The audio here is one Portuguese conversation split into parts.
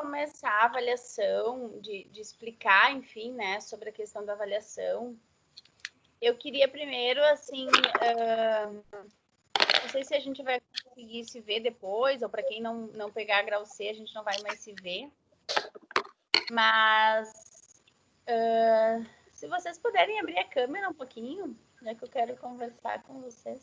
começar a avaliação, de explicar, enfim, né, sobre a questão da avaliação, eu queria primeiro, assim, não sei se a gente vai conseguir se ver depois, ou para quem não pegar grau C, a gente não vai mais se ver. Mas, se vocês puderem abrir a câmera um pouquinho, já que eu quero conversar com vocês.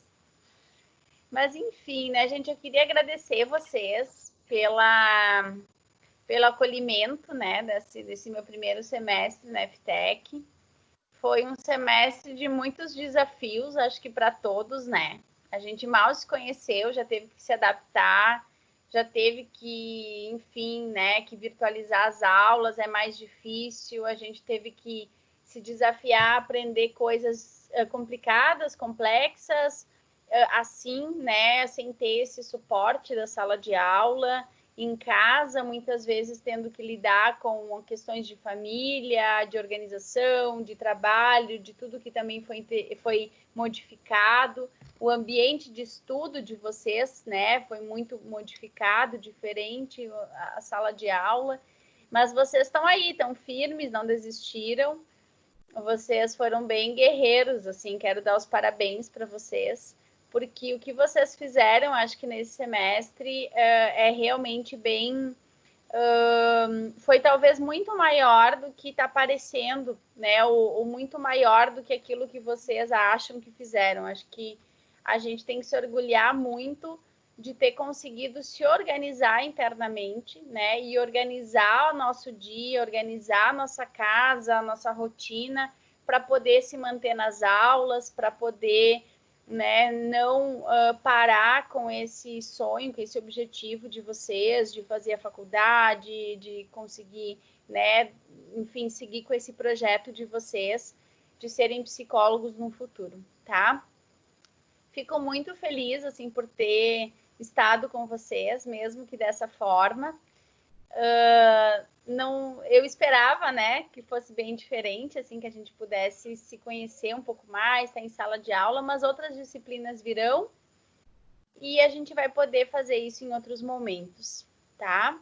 Mas, enfim, né, gente, eu queria agradecer vocês pelo acolhimento, né, desse meu primeiro semestre na FTech. Foi um semestre de muitos desafios, acho que para todos, né? A gente mal se conheceu, já teve que se adaptar, já teve que, enfim, né, que virtualizar as aulas é mais difícil, a gente teve que se desafiar, aprender coisas complicadas, complexas, assim, né, sem ter esse suporte da sala de aula, em casa, muitas vezes tendo que lidar com questões de família, de organização, de trabalho, de tudo que também foi modificado. O ambiente de estudo de vocês, né, foi muito modificado, diferente a sala de aula, mas vocês estão aí, estão firmes, não desistiram. Vocês foram bem guerreiros, assim, quero dar os parabéns para vocês, porque o que vocês fizeram, acho que nesse semestre, é realmente bem... foi talvez muito maior do que está parecendo, né? Ou muito maior do que aquilo que vocês acham que fizeram. Acho que a gente tem que se orgulhar muito de ter conseguido se organizar internamente, né? E organizar o nosso dia, organizar a nossa casa, a nossa rotina, para poder se manter nas aulas, para poder, né, não parar com esse sonho, com esse objetivo de vocês, de fazer a faculdade, de conseguir, né, enfim, seguir com esse projeto de vocês, de serem psicólogos no futuro, tá? Fico muito feliz, assim, por ter estado com vocês, mesmo que dessa forma. Não, eu esperava, né, que fosse bem diferente, assim, que a gente pudesse se conhecer um pouco mais, estar em sala de aula, mas outras disciplinas virão e a gente vai poder fazer isso em outros momentos, tá?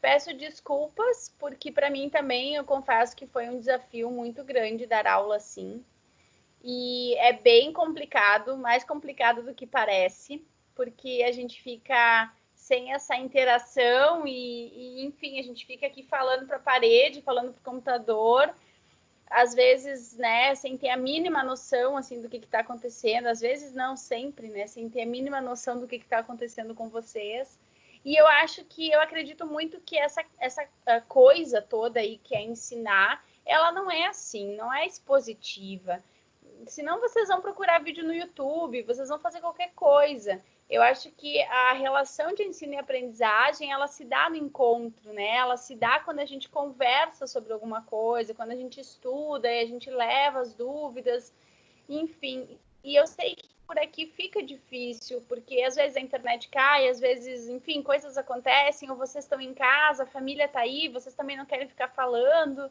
Peço desculpas, porque para mim também, eu confesso que foi um desafio muito grande dar aula assim, e é bem complicado, mais complicado do que parece, porque a gente fica sem essa interação enfim, a gente fica aqui falando para a parede, falando para o computador, às vezes, né, sem ter a mínima noção, assim, do que está acontecendo, às vezes não sempre, né, sem ter a mínima noção do que está acontecendo com vocês. E eu acho que, eu acredito muito que essa coisa toda aí que é ensinar, ela não é assim, não é expositiva. Senão vocês vão procurar vídeo no YouTube, vocês vão fazer qualquer coisa. Eu acho que a relação de ensino e aprendizagem, ela se dá no encontro, né? Ela se dá quando a gente conversa sobre alguma coisa, quando a gente estuda e a gente leva as dúvidas, enfim. E eu sei que por aqui fica difícil, porque às vezes a internet cai, às vezes, enfim, coisas acontecem, ou vocês estão em casa, a família está aí, vocês também não querem ficar falando.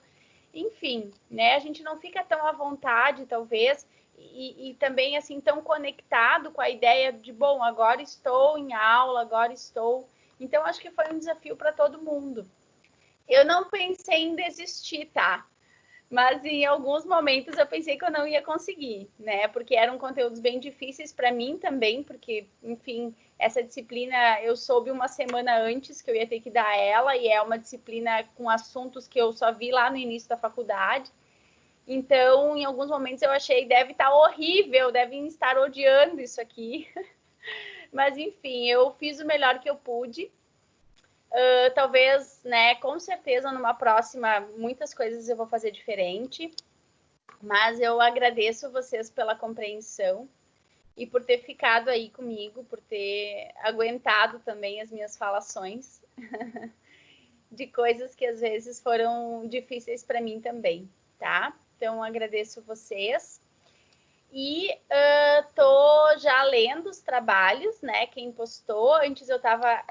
Enfim, né? A gente não fica tão à vontade, talvez, e também assim tão conectado com a ideia de, bom, agora estou em aula, agora estou. Então, acho que foi um desafio para todo mundo. Eu não pensei em desistir, tá? Mas em alguns momentos eu pensei que eu não ia conseguir, né? Porque eram conteúdos bem difíceis para mim também, porque, enfim, essa disciplina eu soube uma semana antes que eu ia ter que dar ela, e é uma disciplina com assuntos que eu só vi lá no início da faculdade. Então, em alguns momentos eu achei, deve estar horrível, devem estar odiando isso aqui. Mas, enfim, eu fiz o melhor que eu pude. Talvez, né, com certeza, numa próxima, muitas coisas eu vou fazer diferente. Mas eu agradeço vocês pela compreensão e por ter ficado aí comigo, por ter aguentado também as minhas falações de coisas que às vezes foram difíceis para mim também, tá? Então, agradeço vocês. E tô já lendo os trabalhos, né? Quem postou, antes eu estava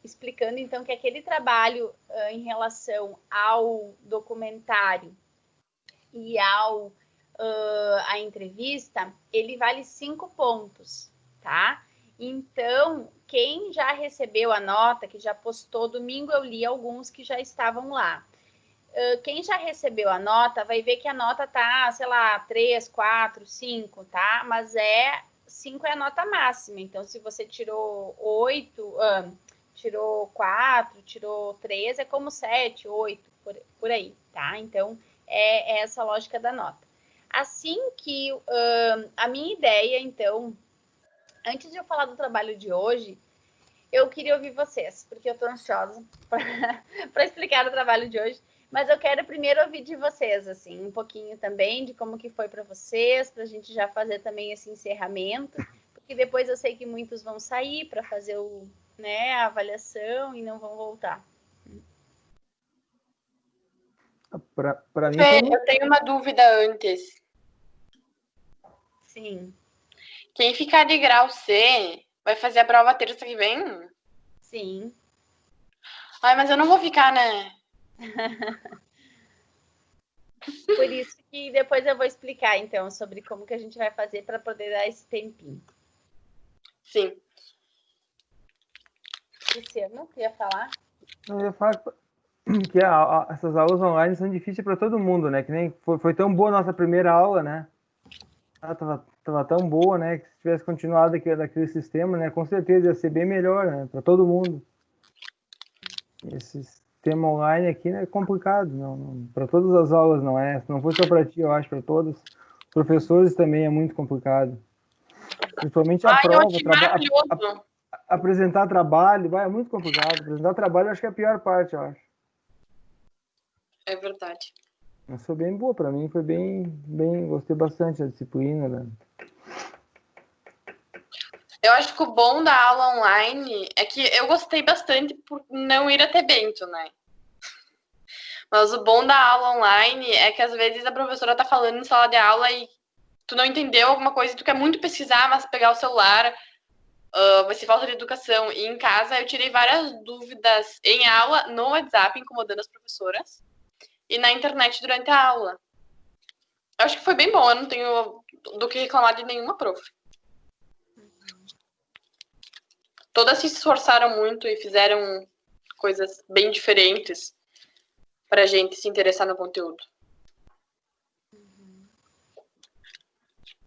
explicando, então, que aquele trabalho em relação ao documentário e a entrevista, ele vale 5 pontos, tá? Então, quem já recebeu a nota, que já postou, domingo eu li alguns que já estavam lá. Quem já recebeu a nota vai ver que a nota tá, sei lá, 3, 4, 5, tá? Mas 5 é a nota máxima. Então, se você tirou 8, tirou 4, tirou 3, é como 7, 8, por aí, tá? Então, é essa a lógica da nota. Assim que a minha ideia, então, antes de eu falar do trabalho de hoje, eu queria ouvir vocês, porque eu tô ansiosa para explicar o trabalho de hoje. Mas eu quero primeiro ouvir de vocês, assim, um pouquinho também de como que foi para vocês, para a gente já fazer também esse encerramento, porque depois eu sei que muitos vão sair para fazer a avaliação e não vão voltar. Para mim, eu tenho uma dúvida antes. Sim. Quem ficar de grau C vai fazer a prova terça que vem? Sim. Ai, mas eu não vou ficar, né? Por isso que depois eu vou explicar, então, sobre como que a gente vai fazer para poder dar esse tempinho. Sim. Luciano, queria falar? Eu ia falar que essas aulas online são difíceis para todo mundo, né? Que nem foi tão boa a nossa primeira aula, né? Tava tão boa, né? Que se tivesse continuado daquele sistema, né? Com certeza ia ser bem melhor, né? Para todo mundo. Esse sistema online aqui, né, é complicado, não para todas as aulas não é. Se não for só para ti, eu acho, para todos. Os professores também é muito complicado. Principalmente a prova, apresentar trabalho, é muito complicado. Apresentar trabalho, eu acho que é a pior parte, eu acho. É verdade. Mas foi bem boa para mim, foi bem, gostei bastante da disciplina, né? Eu acho que o bom da aula online é que eu gostei bastante por não ir até Bento, né? Mas o bom da aula online é que às vezes a professora tá falando em sala de aula e tu não entendeu alguma coisa e tu quer muito pesquisar, mas pegar o celular vai ser falta de educação. E em casa eu tirei várias dúvidas em aula, no WhatsApp, incomodando as professoras, e na internet durante a aula. Eu acho que foi bem bom, eu não tenho do que reclamar de nenhuma prof. Todas se esforçaram muito e fizeram coisas bem diferentes pra gente se interessar no conteúdo.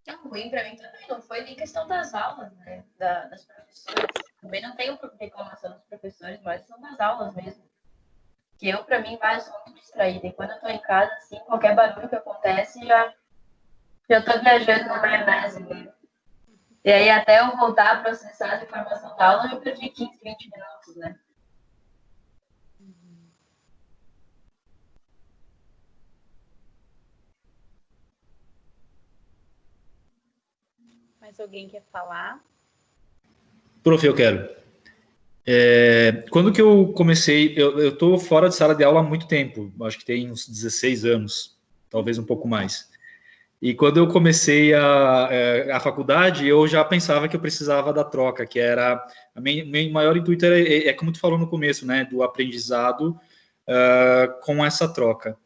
Não, ruim pra mim também não foi nem questão das aulas, né? Das professoras. Também não tenho reclamação dos professores, mas são das aulas mesmo. Que eu, pra mim, sou muito distraída. E quando eu tô em casa, assim, qualquer barulho que acontece, já tô viajando na maionese mesmo. E aí, até eu voltar a processar a informação da aula, eu perdi 15, 20 minutos, né? Mais alguém quer falar? Prof, eu quero. Quando que eu comecei, eu estou fora de sala de aula há muito tempo, acho que tem uns 16 anos, talvez um pouco mais. E quando eu comecei a faculdade, eu já pensava que eu precisava da troca, que era, meu maior intuito é como tu falou no começo, né, do aprendizado com essa troca.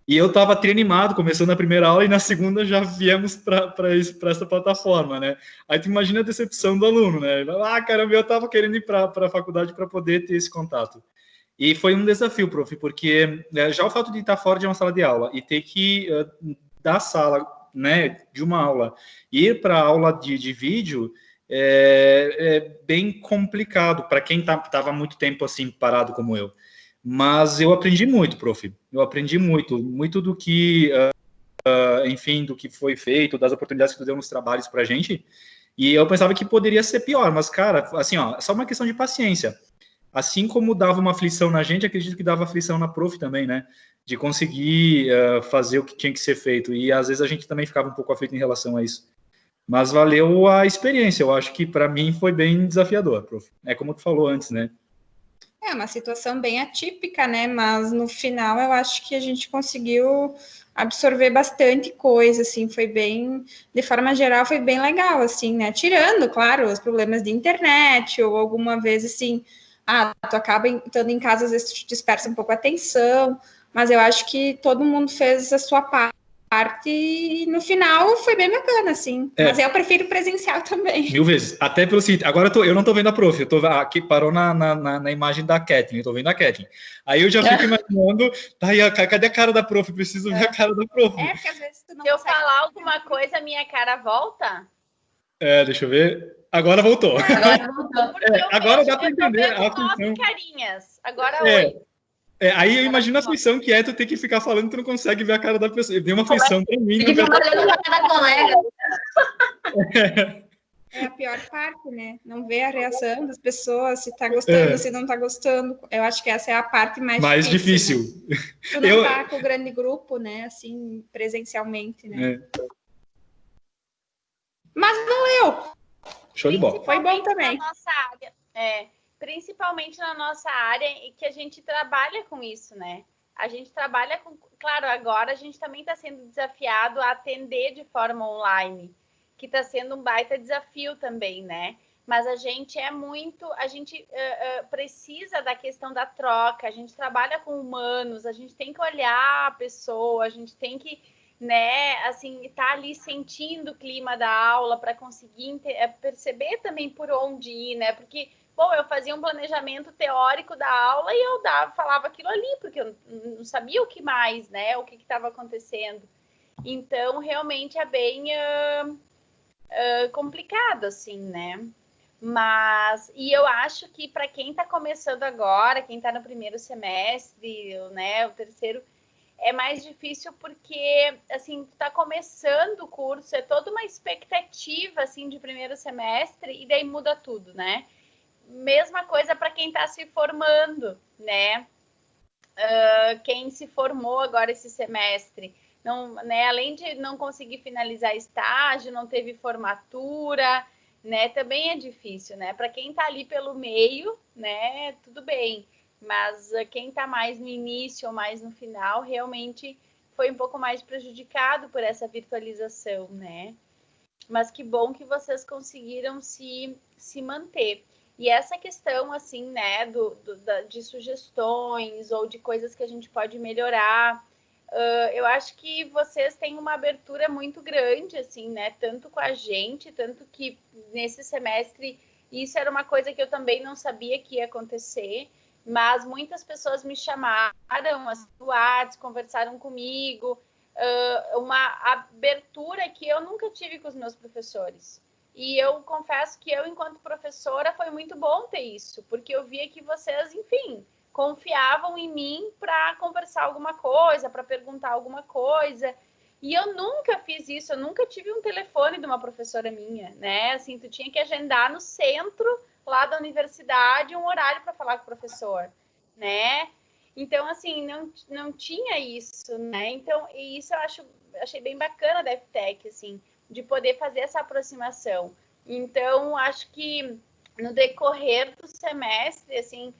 E eu estava trianimado, começando a primeira aula, e na segunda já viemos para essa plataforma, né? Aí tu imagina a decepção do aluno, né? Ah, caramba, eu estava querendo ir para a faculdade para poder ter esse contato. E foi um desafio, prof, porque já o fato de estar fora de uma sala de aula e ter que da sala, né, de uma aula, ir para a aula de vídeo é bem complicado para quem estava muito tempo assim parado como eu. Mas eu aprendi muito, prof. Eu aprendi muito do que, enfim, do que foi feito, das oportunidades que tu deu nos trabalhos para a gente. E eu pensava que poderia ser pior, mas, cara, assim, ó, é só uma questão de paciência. Assim como dava uma aflição na gente, acredito que dava aflição na prof também, né? De conseguir fazer o que tinha que ser feito. E às vezes a gente também ficava um pouco aflito em relação a isso. Mas valeu a experiência. Eu acho que para mim foi bem desafiador, prof. É como tu falou antes, né? É uma situação bem atípica, né? Mas no final eu acho que a gente conseguiu absorver bastante coisa, assim, foi bem, de forma geral, foi bem legal, assim, né? Tirando, claro, os problemas de internet, ou alguma vez, assim, tu acaba estando em casa, às vezes tu te dispersa um pouco a atenção, mas eu acho que todo mundo fez a sua parte, parte e no final foi bem bacana, assim. Mas eu prefiro presencial também. 1000 vezes. Até pelo seguinte, agora eu não tô vendo a prof, eu tô aqui, parou na imagem da Kathleen, eu tô vendo a Kathleen. Aí eu já fico imaginando, cadê a cara da prof? Preciso ver a cara da prof. Porque às vezes tu não Se eu falar alguma coisa, a minha cara volta? Deixa eu ver. Agora voltou. Agora voltou. Agora dá para entender a aflição. carinhas. Agora oi. Aí eu imagino a aflição que é tu ter que ficar falando e tu não consegue ver a cara da pessoa. Eu dei uma aflição pra mim. Fica olhando pra cada colega. É a pior parte, né? Não ver a reação das pessoas, se tá gostando, se não tá gostando. Eu acho que essa é a parte mais difícil. Né? Tu não tá com o grande grupo, né? Assim, presencialmente, né? Mas valeu! Show de bola. Foi bom também. Na nossa área. Principalmente na nossa área e que a gente trabalha com isso, né? A gente trabalha com... Claro, agora a gente também está sendo desafiado a atender de forma online, que está sendo um baita desafio também, né? Mas a gente precisa da questão da troca, a gente trabalha com humanos, a gente tem que olhar a pessoa, a gente tem que, né, assim, estar ali sentindo o clima da aula para conseguir perceber também por onde ir, né? Porque bom, eu fazia um planejamento teórico da aula e eu falava aquilo ali, porque eu não sabia o que mais, né? O que estava acontecendo. Então, realmente é bem complicado, assim, né? E eu acho que para quem está começando agora, quem está no primeiro semestre, né, o terceiro, é mais difícil porque, assim, tu tá começando o curso, é toda uma expectativa, assim, de primeiro semestre e daí muda tudo, né? Mesma coisa para quem está se formando, né? Quem se formou agora esse semestre, não, né? Além de não conseguir finalizar estágio, não teve formatura, né? Também é difícil, né? Para quem está ali pelo meio, né? Tudo bem, mas quem está mais no início ou mais no final, realmente foi um pouco mais prejudicado por essa virtualização, né? Mas que bom que vocês conseguiram se manter. E essa questão, assim, né, de sugestões ou de coisas que a gente pode melhorar, eu acho que vocês têm uma abertura muito grande, assim, né, tanto com a gente, tanto que nesse semestre, isso era uma coisa que eu também não sabia que ia acontecer, mas muitas pessoas me chamaram, assim, no WhatsApp, conversaram comigo, uma abertura que eu nunca tive com os meus professores. E eu confesso que eu, enquanto professora, foi muito bom ter isso, porque eu via que vocês, enfim, confiavam em mim para conversar alguma coisa, para perguntar alguma coisa. E eu nunca fiz isso, eu nunca tive um telefone de uma professora minha, né? Assim, tu tinha que agendar no centro lá da universidade um horário para falar com o professor, né? Então, assim, não tinha isso, né? Então, e isso eu achei bem bacana da FTech, assim, de poder fazer essa aproximação. Então, acho que no decorrer do semestre, assim,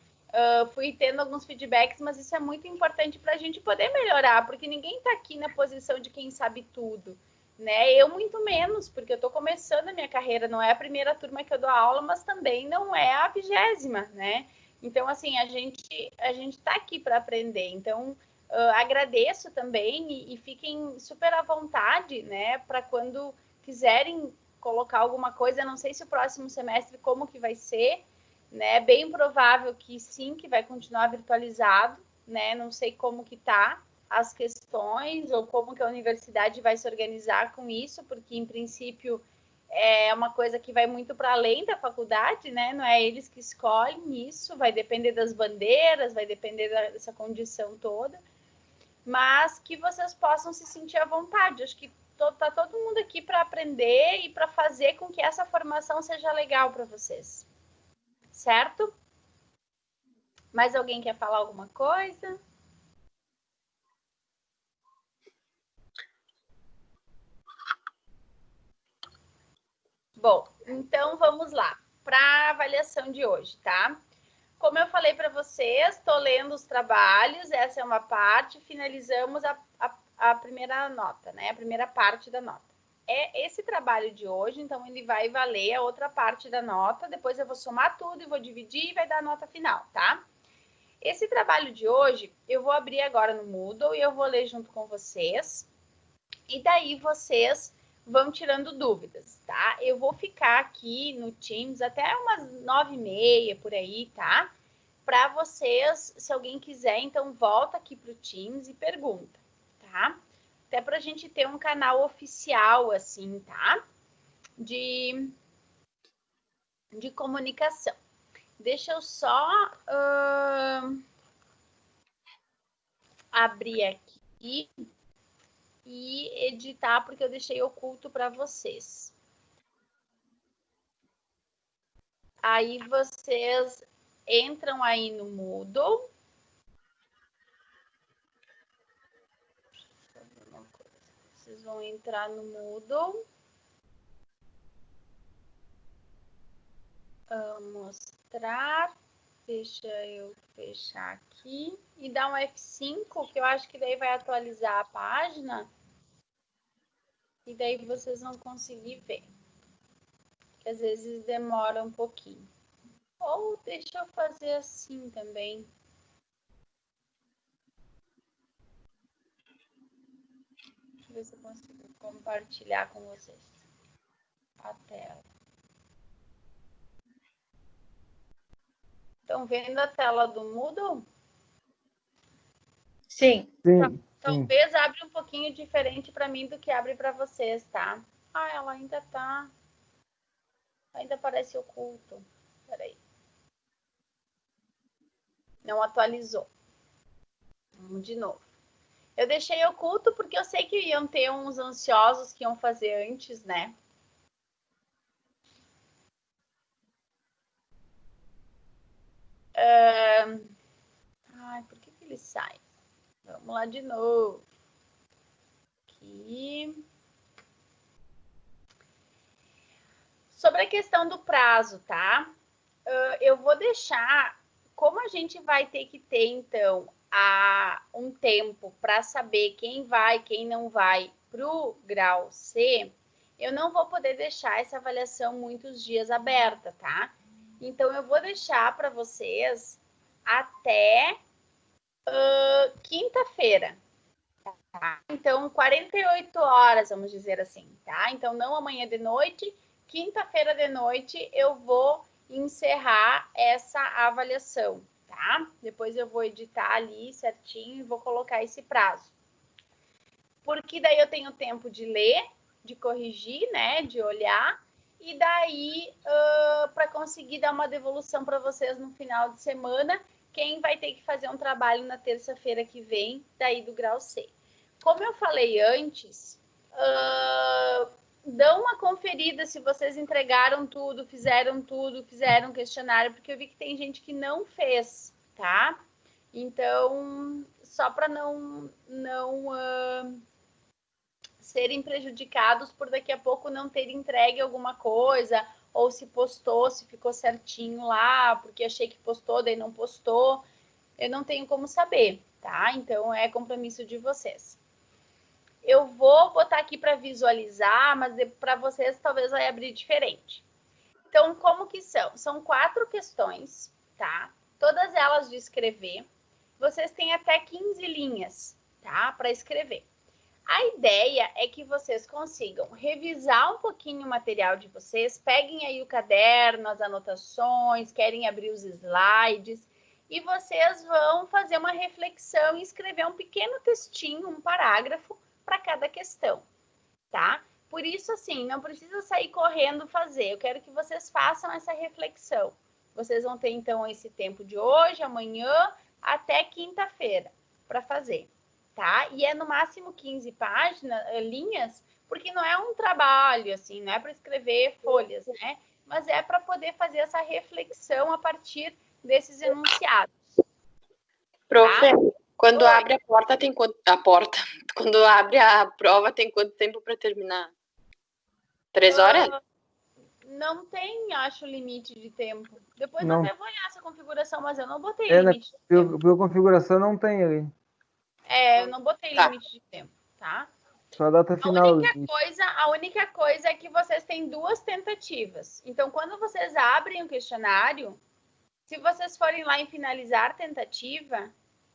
fui tendo alguns feedbacks, mas isso é muito importante para a gente poder melhorar, porque ninguém está aqui na posição de quem sabe tudo, né? Eu muito menos, porque eu estou começando a minha carreira, não é a primeira turma que eu dou aula, mas também não é a 20ª, né? Então, assim, a gente está aqui para aprender. Então, agradeço também e fiquem super à vontade, né? Para quando quiserem colocar alguma coisa, não sei se o próximo semestre como que vai ser, né? Bem provável que sim, que vai continuar virtualizado, né? Não sei como que tá as questões ou como que a universidade vai se organizar com isso, porque em princípio é uma coisa que vai muito para além da faculdade, né? Não é eles que escolhem isso, vai depender das bandeiras, vai depender dessa condição toda, mas que vocês possam se sentir à vontade. Acho que tá todo mundo aqui para aprender e para fazer com que essa formação seja legal para vocês, certo? Mais alguém quer falar alguma coisa? Bom, então vamos lá para a avaliação de hoje, tá? Como eu falei para vocês, estou lendo os trabalhos, essa é uma parte, finalizamos a primeira nota, né? A primeira parte da nota. É esse trabalho de hoje, então ele vai valer a outra parte da nota, depois eu vou somar tudo e vou dividir e vai dar a nota final, tá? Esse trabalho de hoje, eu vou abrir agora no Moodle e eu vou ler junto com vocês. E daí vocês vão tirando dúvidas, tá? Eu vou ficar aqui no Teams até umas 9h30 por aí, tá? Para vocês, se alguém quiser, então volta aqui para o Teams e pergunta, tá? Até para a gente ter um canal oficial, assim, tá? De comunicação. Deixa eu só abrir aqui e editar, porque eu deixei oculto para vocês. Aí vocês entram aí no Moodle. Vocês vão entrar no Moodle. Mostrar. Deixa eu fechar aqui. E dar um F5, que eu acho que daí vai atualizar a página. E daí vocês vão conseguir ver. Que às vezes demora um pouquinho. Ou deixa eu fazer assim também. Deixa eu ver se eu consigo compartilhar com vocês a tela. Estão vendo a tela do Moodle? Sim. Sim. Talvez abre um pouquinho diferente para mim do que abre para vocês, tá? Ah, ela ainda tá... Ainda parece oculto. Peraí. Não atualizou. Vamos de novo. Eu deixei oculto porque eu sei que iam ter uns ansiosos que iam fazer antes, né? Ai, por que ele sai? Vamos lá de novo. Aqui. Sobre a questão do prazo, tá? Eu vou deixar, como a gente vai ter que ter, então, um tempo para saber quem vai, quem não vai para o grau C, eu não vou poder deixar essa avaliação muitos dias aberta, tá? Então, eu vou deixar para vocês até quinta-feira. Tá? Então, 48 horas, vamos dizer assim, tá? Então, não amanhã de noite, quinta-feira de noite eu vou encerrar essa avaliação, tá? Depois eu vou editar ali certinho e vou colocar esse prazo. Porque daí eu tenho tempo de ler, de corrigir, né? De olhar. E daí, para conseguir dar uma devolução para vocês no final de semana, quem vai ter que fazer um trabalho na terça-feira que vem, daí do grau C. Como eu falei antes, dão uma conferida se vocês entregaram tudo, fizeram questionário, porque eu vi que tem gente que não fez, tá? Então, só para não serem prejudicados por daqui a pouco não ter entregue alguma coisa, ou se postou, se ficou certinho lá, porque achei que postou, daí não postou. Eu não tenho como saber, tá? Então, é compromisso de vocês. Eu vou botar aqui para visualizar, mas para vocês talvez vai abrir diferente. Então, como que são? São 4 questões, tá? Todas elas de escrever. Vocês têm até 15 linhas, tá? Para escrever. A ideia é que vocês consigam revisar um pouquinho o material de vocês, peguem aí o caderno, as anotações, querem abrir os slides, e vocês vão fazer uma reflexão e escrever um pequeno textinho, um parágrafo, para cada questão, tá? Por isso, assim, não precisa sair correndo fazer. Eu quero que vocês façam essa reflexão. Vocês vão ter, então, esse tempo de hoje, amanhã, até quinta-feira para fazer, tá? E é no máximo 15 linhas, porque não é um trabalho, assim, não é para escrever folhas, né? Mas é para poder fazer essa reflexão a partir desses enunciados. Profe, tá? quando Oi. abre a porta, tem quanto... Quando abre a prova, tem quanto tempo para terminar? 3 horas? Não tem, acho, limite de tempo. Depois Não. eu até vou olhar essa configuração, mas eu não botei limite de tempo. Pela configuração não tem ali. Eu não botei limite de tempo, tá? Só a data final. A única coisa é que vocês têm 2 tentativas. Então, quando vocês abrem o questionário, se vocês forem lá em finalizar tentativa,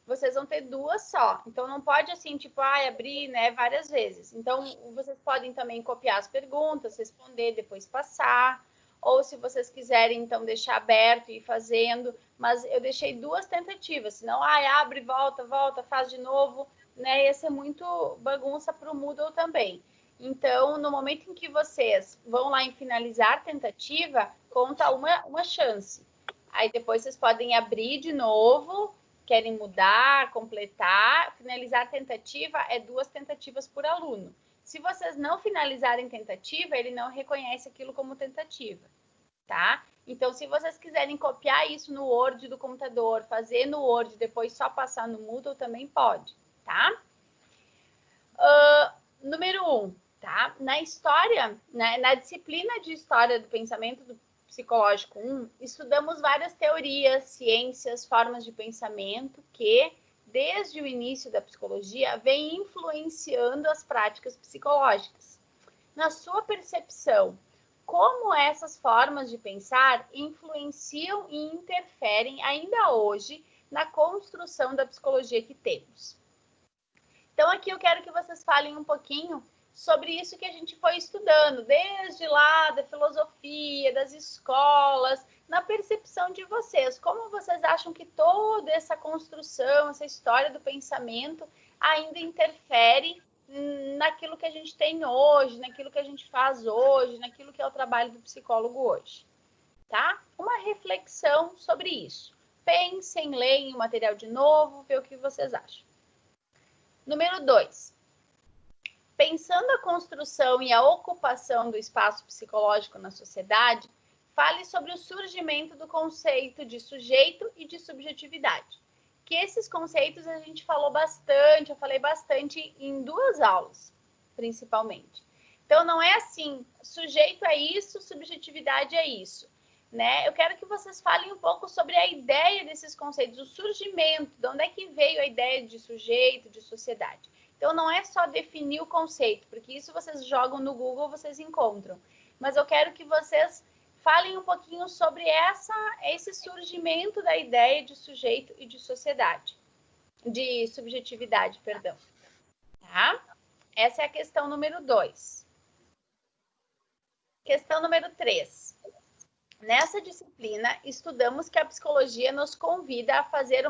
vocês vão ter 2 só. Então, não pode, assim, tipo, abrir, né, várias vezes. Então, vocês podem também copiar as perguntas, responder, depois passar. Ou, se vocês quiserem, então, deixar aberto e ir fazendo. Mas eu deixei 2 tentativas. Senão, abre, volta, faz de novo, né? Ia ser muito bagunça para o Moodle também. Então, no momento em que vocês vão lá em finalizar tentativa, conta uma chance. Aí, depois, vocês podem abrir de novo, querem mudar, completar. Finalizar tentativa é 2 tentativas por aluno. Se vocês não finalizarem tentativa, ele não reconhece aquilo como tentativa, tá? Então, se vocês quiserem copiar isso no Word do computador, fazer no Word, depois só passar no Moodle, também pode, tá? Número 1, tá? Na história, né, na disciplina de História do Pensamento Psicológico 1, estudamos várias teorias, ciências, formas de pensamento que, desde o início da psicologia, vem influenciando as práticas psicológicas. Na sua percepção, como essas formas de pensar influenciam e interferem ainda hoje na construção da psicologia que temos? Então, aqui eu quero que vocês falem um pouquinho sobre isso que a gente foi estudando, desde lá da filosofia, das escolas, na percepção de vocês. Como vocês acham que toda essa construção, essa história do pensamento ainda interfere naquilo que a gente tem hoje, naquilo que a gente faz hoje, naquilo que é o trabalho do psicólogo hoje, tá? Uma reflexão sobre isso. Pensem, leem o material de novo, vê o que vocês acham. Número 2. Pensando a construção e a ocupação do espaço psicológico na sociedade, fale sobre o surgimento do conceito de sujeito e de subjetividade. Que esses conceitos a gente falou bastante, eu falei bastante em 2 aulas, principalmente. Então, não é assim, sujeito é isso, subjetividade é isso, né? Eu quero que vocês falem um pouco sobre a ideia desses conceitos, o surgimento, de onde é que veio a ideia de sujeito, de sociedade. Então, não é só definir o conceito, porque isso vocês jogam no Google, vocês encontram. Mas eu quero que vocês falem um pouquinho sobre esse surgimento da ideia de sujeito e de sociedade. De subjetividade, perdão. Tá? Essa é a questão número 2. Questão número 3. Nessa disciplina, estudamos que a psicologia nos convida a fazer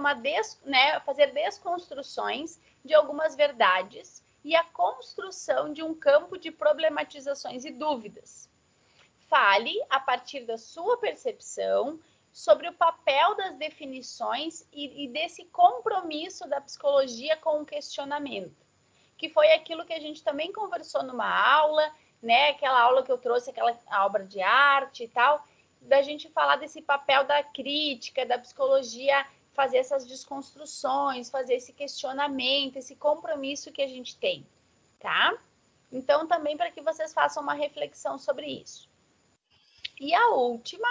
fazer desconstruções de algumas verdades e a construção de um campo de problematizações e dúvidas. Fale, a partir da sua percepção, sobre o papel das definições e desse compromisso da psicologia com o questionamento, que foi aquilo que a gente também conversou numa aula, né? Aquela aula que eu trouxe, aquela obra de arte e tal, da gente falar desse papel da crítica, da psicologia fazer essas desconstruções, fazer esse questionamento, esse compromisso que a gente tem, tá? Então, também para que vocês façam uma reflexão sobre isso. E a última,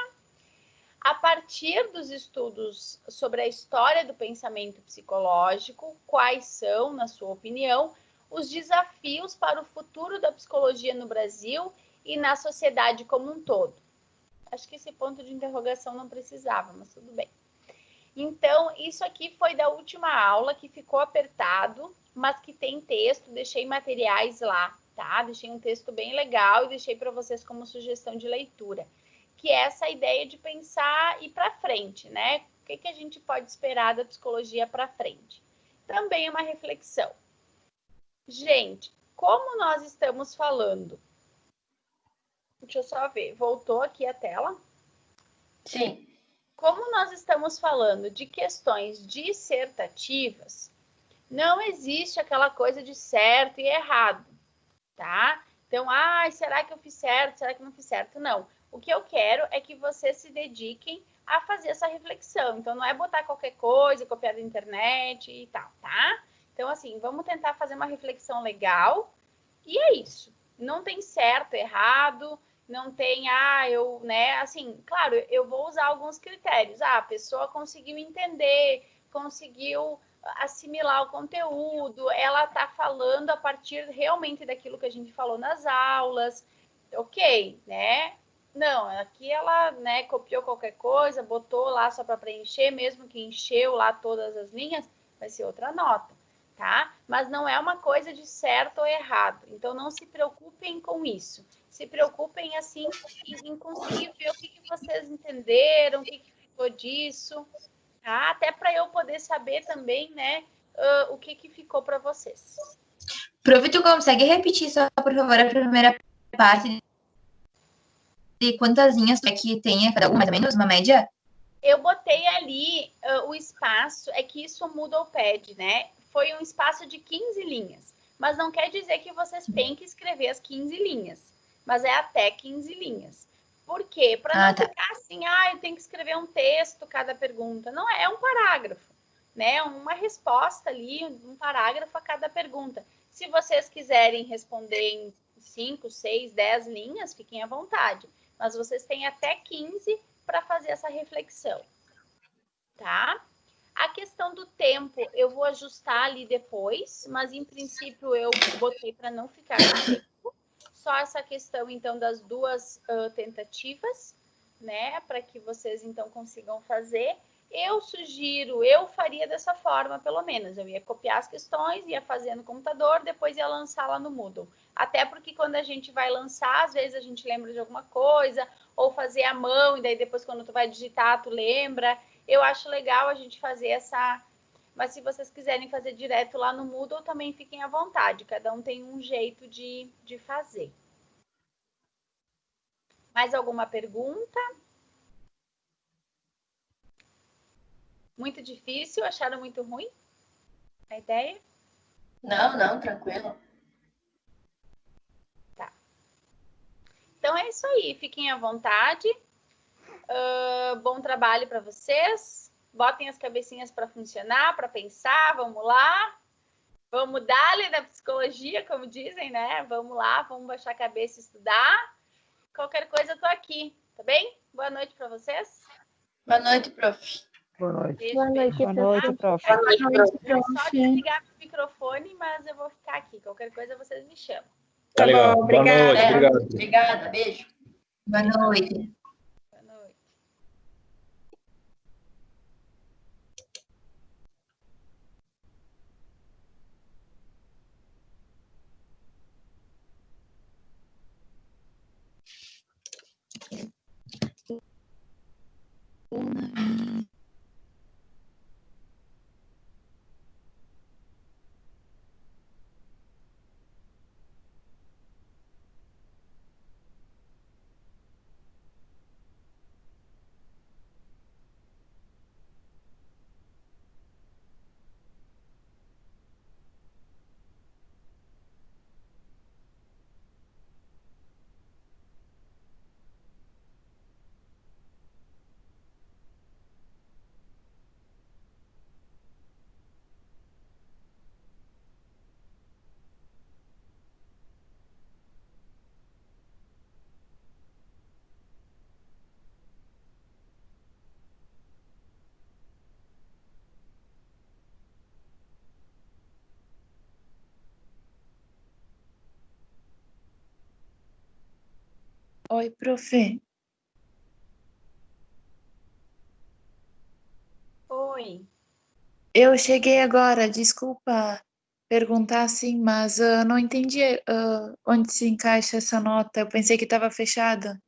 a partir dos estudos sobre a história do pensamento psicológico, quais são, na sua opinião, os desafios para o futuro da psicologia no Brasil e na sociedade como um todo? Acho que esse ponto de interrogação não precisava, mas tudo bem. Então, isso aqui foi da última aula, que ficou apertado, mas que tem texto, deixei materiais lá, tá? Deixei um texto bem legal e deixei para vocês como sugestão de leitura, que é essa ideia de pensar e ir para frente, né? O que a gente pode esperar da psicologia para frente? Também é uma reflexão. Gente, como nós estamos falando... Deixa eu só ver, voltou aqui a tela? Sim. Como nós estamos falando de questões dissertativas, não existe aquela coisa de certo e errado, tá? Então, será que eu fiz certo? Será que eu não fiz certo? Não. O que eu quero é que vocês se dediquem a fazer essa reflexão. Então, não é botar qualquer coisa, copiar da internet e tal, tá? Então, assim, vamos tentar fazer uma reflexão legal. E é isso. Não tem certo, errado, não tem, assim, claro, eu vou usar alguns critérios. A pessoa conseguiu entender, conseguiu assimilar o conteúdo, ela está falando a partir realmente daquilo que a gente falou nas aulas, ok, né? Não, aqui ela, né, copiou qualquer coisa, botou lá só para preencher, mesmo que encheu lá todas as linhas, vai ser outra nota, tá? Mas não é uma coisa de certo ou errado. Então, não se preocupem com isso. Se preocupem, assim, em conseguir ver o que vocês entenderam, o que ficou disso, tá? Até para eu poder saber também, né, o que ficou para vocês. Prof, tu consegue repetir só, por favor, a primeira parte de quantas linhas é que tem cada uma, mais ou menos, uma média? Eu botei ali o espaço, é que isso muda o pad, né? Foi um espaço de 15 linhas, mas não quer dizer que vocês têm que escrever as 15 linhas, mas é até 15 linhas. Por quê? Para não ficar assim, eu tenho que escrever um texto cada pergunta. Não, é um parágrafo, né? Uma resposta ali, um parágrafo a cada pergunta. Se vocês quiserem responder em 5, 6, 10 linhas, fiquem à vontade. Mas vocês têm até 15 para fazer essa reflexão, tá? A questão do tempo, eu vou ajustar ali depois, mas em princípio eu botei para não ficar com tempo. Só essa questão, então, das 2 tentativas, né? Para que vocês, então, consigam fazer. Eu sugiro, eu faria dessa forma, pelo menos. Eu ia copiar as questões, ia fazer no computador, depois ia lançar lá no Moodle. Até porque quando a gente vai lançar, às vezes a gente lembra de alguma coisa, ou fazer à mão, e daí depois quando tu vai digitar, tu lembra. Eu acho legal a gente fazer essa... Mas se vocês quiserem fazer direto lá no Moodle, também fiquem à vontade. Cada um tem um jeito de fazer. Mais alguma pergunta? Muito difícil? Acharam muito ruim a ideia? Não, tranquilo. Tá. Então é isso aí. Fiquem à vontade. Bom trabalho para vocês. Botem as cabecinhas para funcionar, para pensar. Vamos lá. Vamos dar-lhe na psicologia, como dizem, né? Vamos lá, vamos baixar a cabeça e estudar. Qualquer coisa, eu tô aqui, tá bem? Boa noite para vocês. Boa noite, prof. Boa noite. Beijo, Boa noite, beijo. prof. Boa noite, prof. É só desligar o microfone, mas eu vou ficar aqui. Qualquer coisa, vocês me chamam. Tá legal. bom, Boa obrigada. noite, obrigado. Obrigada, beijo. Boa noite. Boa noite. Oi, prof. Oi. Eu cheguei agora, desculpa perguntar assim, mas não entendi onde se encaixa essa nota. Eu pensei que estava fechada.